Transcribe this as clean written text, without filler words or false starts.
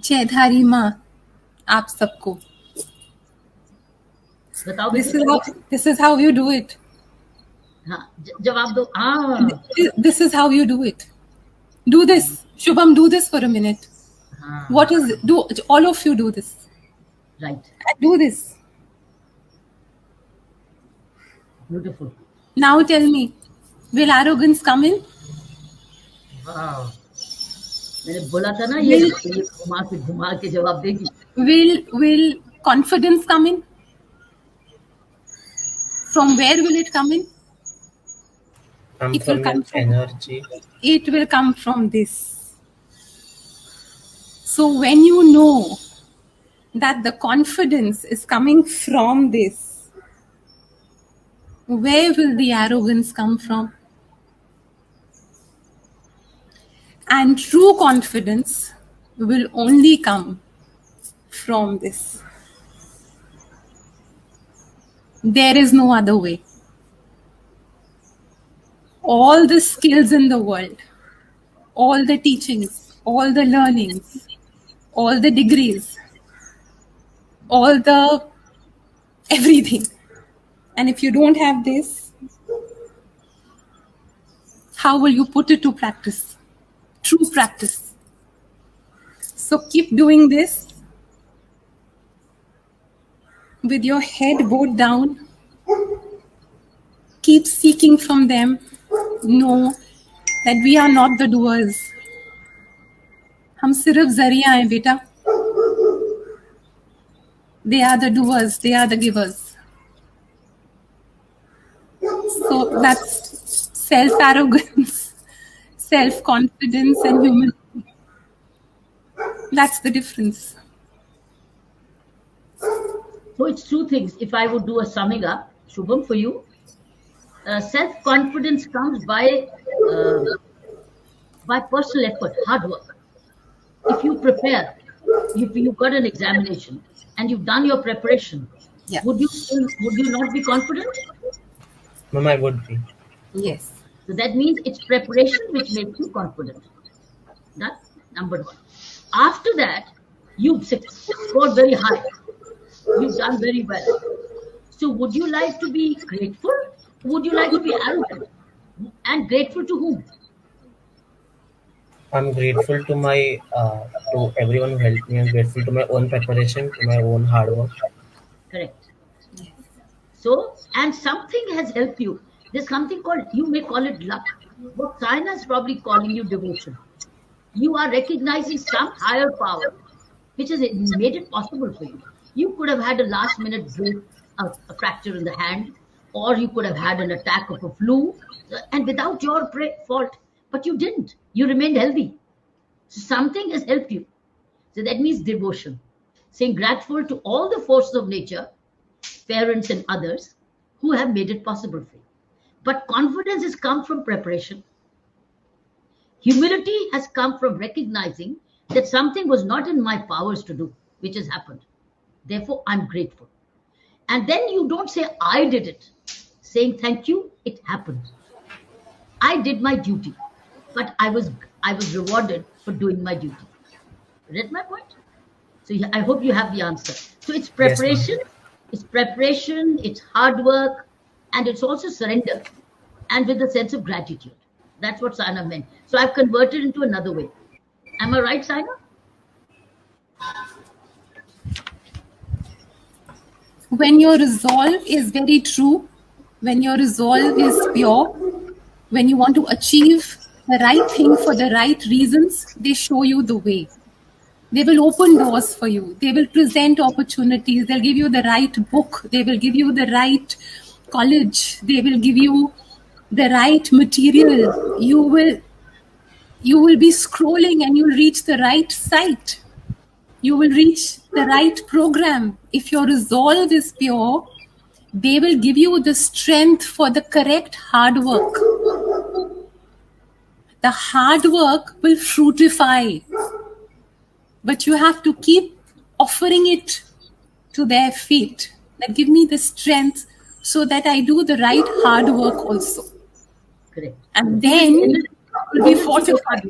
जयधारी माँ आप सबको. बताओ This is how you do it. हाँ, जवाब दो. हाँ, This is how you do it. Do this. Shubham, do this for a minute. हाँ. What is it? Do all of you do this? Right. Do this. Beautiful. Now tell me, will arrogance come in? Wow. मैंने बोला था ना ये घुमा के जवाब देगी. Will confidence come in? From where will it come in? It will come from energy. It will come from this. So when you know that the confidence is coming from this, where will the arrogance come from? And true confidence will only come from this. There is no other way. All the skills in the world, all the teachings, all the learnings, all the degrees, all the everything. And if you don't have this, how will you put it to practice? True practice. So keep doing this with your head bowed down. Keep seeking from them. Know that we are not the doers. हम सिर्फ जरिया हैं बेटा. They are the doers. They are the givers. So that's self-arrogance, self-confidence, and humility. That's the difference. So it's two things. If I would do a summing up, Shubham, for you, self-confidence comes by personal effort, hard work. If you prepare, if you got an examination and you've done your preparation, would you not be confident? No, I would be. Yes. So that means it's preparation which makes you confident. That's number one. After that, you've scored very high. You've done very well. So would you like to be grateful? Would you like to be arrogant? And grateful to whom? I'm grateful to my to everyone who helped me. I'm grateful to my own preparation, to my own hard work. Correct. So, and something has helped you. There's something called, you may call it luck. What China is probably calling you devotion. You are recognizing some higher power, which has made it possible for you. You could have had a last minute break, a fracture in the hand, or you could have had an attack of a flu, and without your fault, but you didn't. You remained healthy. So something has helped you. So that means devotion. Saying grateful to all the forces of nature, parents and others, who have made it possible for you. But confidence has come from preparation. Humility has come from recognizing that something was not in my powers to do, which has happened. Therefore, I'm grateful. And then you don't say, I did it. Saying, thank you, it happened. I did my duty, but I was rewarded for doing my duty. Read my point? So I hope you have the answer. So it's preparation, it's hard work, and it's also surrender, and with a sense of gratitude. That's what Saina meant. So I've converted into another way. Am I right, Saina? When your resolve is very true, when your resolve is pure, when you want to achieve the right thing for the right reasons, they show you the way. They will open doors for you. They will present opportunities. They'll give you the right book. They will give you the right college. They will give you the right material. You will be scrolling and you'll reach the right site. You will reach the right program. If your resolve is pure, they will give you the strength for the correct hard work. The hard work will fructify, but you have to keep offering it to their feet. That give me the strength so that I do the right hard work also. Correct. And then it will be fortified.